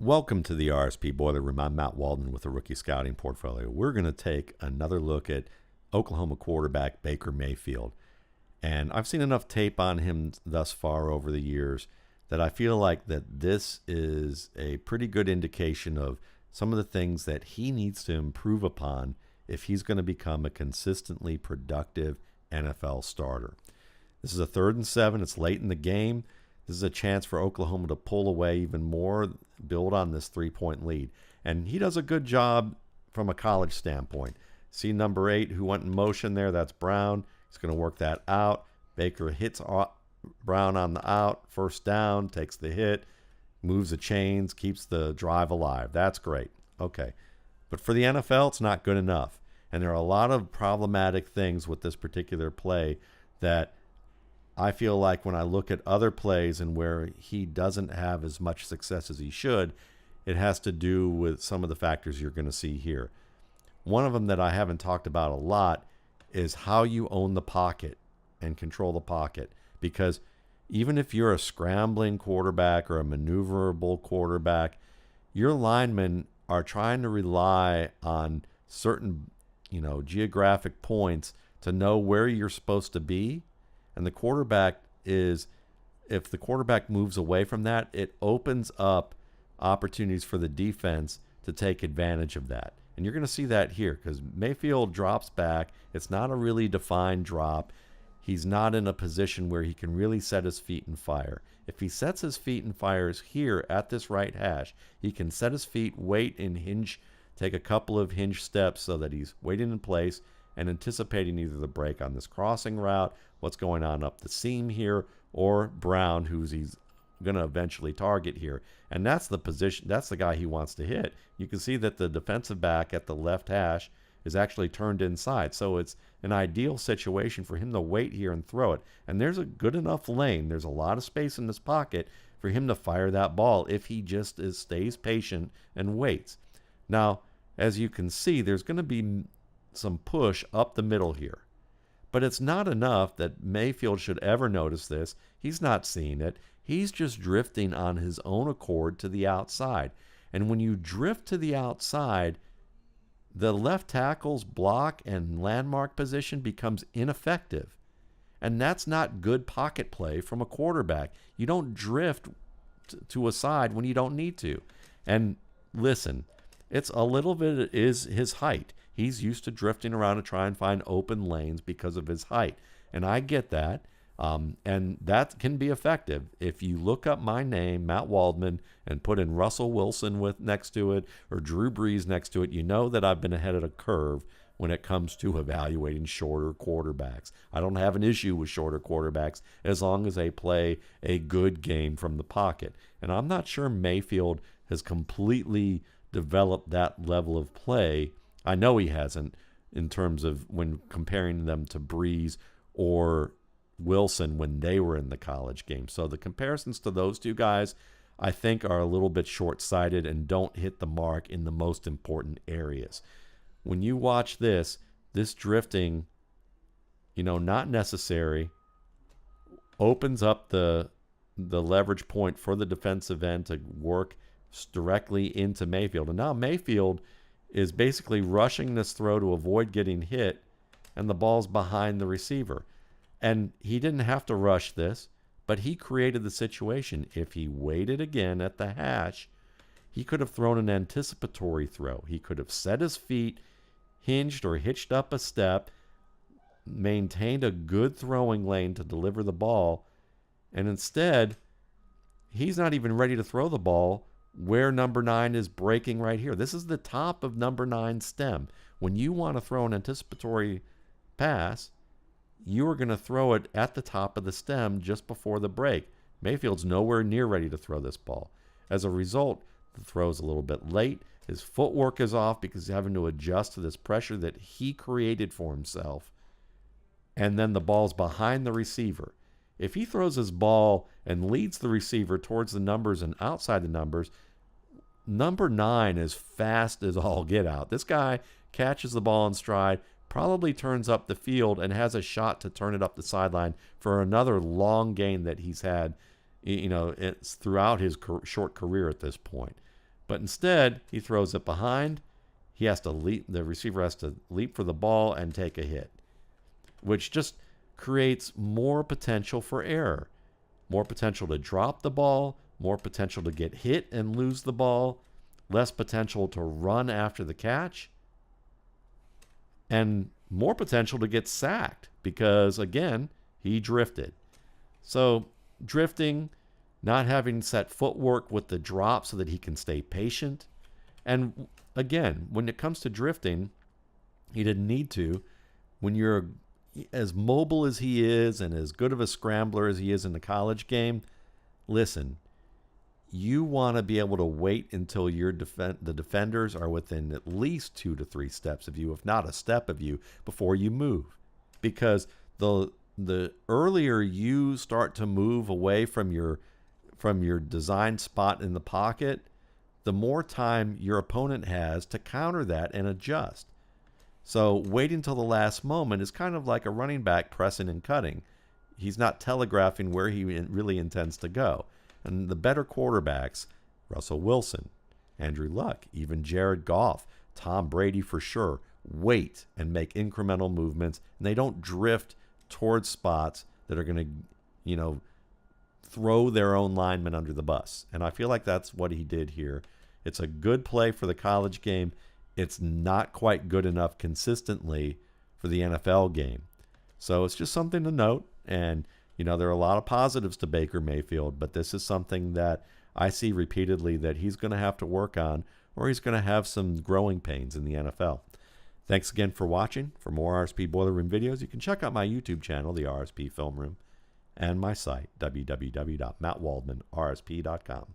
Welcome to the RSP Boiler Room. I'm Matt Waldman with the Rookie Scouting Portfolio. We're going to take another look at Oklahoma quarterback Baker Mayfield. And I've seen enough tape on him thus far over the years that I feel like that this is a pretty good indication of some of the things that he needs to improve upon if he's going to become a consistently productive NFL starter. This is a 3rd and 7. It's late in the game. This is a chance for Oklahoma to pull away even more, build on this 3-point lead. And he does a good job from a college standpoint. See number 8 who went in motion there, that's Brown. He's going to work that out. Baker hits Brown on the out, first down, takes the hit, moves the chains, keeps the drive alive. That's great. Okay. But for the NFL, it's not good enough. And there are a lot of problematic things with this particular play that I feel like when I look at other plays and where he doesn't have as much success as he should, it has to do with some of the factors you're going to see here. One of them that I haven't talked about a lot is how you own the pocket and control the pocket. Because even if you're a scrambling quarterback or a maneuverable quarterback, your linemen are trying to rely on certain, geographic points to know where you're supposed to be. And the quarterback if the quarterback moves away from that, it opens up opportunities for the defense to take advantage of that. And you're going to see that here because Mayfield drops back. It's not a really defined drop. He's not in a position where he can really set his feet and fire. If he sets his feet and fires here at this right hash, he can set his feet, wait, and hinge, take a couple of hinge steps so that he's waiting in place and anticipating either the break on this crossing route, what's going on up the seam here, or Brown, who's he's going to eventually target here. And that's the position, that's the guy he wants to hit. You can see that the defensive back at the left hash is actually turned inside. So it's an ideal situation for him to wait here and throw it. And there's a good enough lane. There's a lot of space in this pocket for him to fire that ball if he just stays patient and waits. Now, as you can see, there's going to be some push up the middle here. But it's not enough that Mayfield should ever notice this. He's not seeing it. He's just drifting on his own accord to the outside. And when you drift to the outside, the left tackle's block and landmark position becomes ineffective. And that's not good pocket play from a quarterback. You don't drift to a side when you don't need to. And listen, it's a little bit is his height. He's used to drifting around to try and find open lanes because of his height. And I get that. And that can be effective. If you look up my name, Matt Waldman, and put in Russell Wilson next to it or Drew Brees next to it, you know that I've been ahead of the curve when it comes to evaluating shorter quarterbacks. I don't have an issue with shorter quarterbacks as long as they play a good game from the pocket. And I'm not sure Mayfield has completely developed that level of play. I know he hasn't in terms of when comparing them to Brees or Wilson when they were in the college game. So the comparisons to those two guys, I think, are a little bit short-sighted and don't hit the mark in the most important areas. When you watch this drifting, not necessary, opens up the leverage point for the defensive end to work directly into Mayfield. And now Mayfield is basically rushing this throw to avoid getting hit, and the ball's behind the receiver. And he didn't have to rush this, but he created the situation. If he waited again at the hash, he could have thrown an anticipatory throw. He could have set his feet, hinged or hitched up a step, maintained a good throwing lane to deliver the ball, and instead, he's not even ready to throw the ball where number 9 is breaking right here. This is the top of number 9's stem. When you want to throw an anticipatory pass, you are going to throw it at the top of the stem just before the break. Mayfield's nowhere near ready to throw this ball. As a result, the throw's a little bit late. His footwork is off because he's having to adjust to this pressure that he created for himself. And then the ball's behind the receiver. If he throws his ball and leads the receiver towards the numbers and outside the numbers, number 9 is fast as all get out. This guy catches the ball in stride, probably turns up the field, and has a shot to turn it up the sideline for another long gain that he's had, it's throughout his short career at this point. But instead, he throws it behind. He has to leap. The receiver has to leap for the ball and take a hit, which just creates more potential for error, more potential to drop the ball, more potential to get hit and lose the ball, less potential to run after the catch, and more potential to get sacked because, again, he drifted. So drifting, not having set footwork with the drop so that he can stay patient. And again, when it comes to drifting, he didn't need to. When you're as mobile as he is and as good of a scrambler as he is in the college game, listen, you want to be able to wait until the defenders are within at least 2 to 3 steps of you, if not a step of you, before you move. Because the earlier you start to move away from your designed spot in the pocket, the more time your opponent has to counter that and adjust. So waiting until the last moment is kind of like a running back pressing and cutting. He's not telegraphing where he really intends to go. And the better quarterbacks, Russell Wilson, Andrew Luck, even Jared Goff, Tom Brady for sure, wait and make incremental movements, and they don't drift towards spots that are going to, throw their own linemen under the bus. And I feel like that's what he did here. It's a good play for the college game. It's not quite good enough consistently for the NFL game. So it's just something to note. And, there are a lot of positives to Baker Mayfield, but this is something that I see repeatedly that he's going to have to work on, or he's going to have some growing pains in the NFL. Thanks again for watching. For more RSP Boiler Room videos, you can check out my YouTube channel, the RSP Film Room, and my site, www.mattwaldmanrsp.com.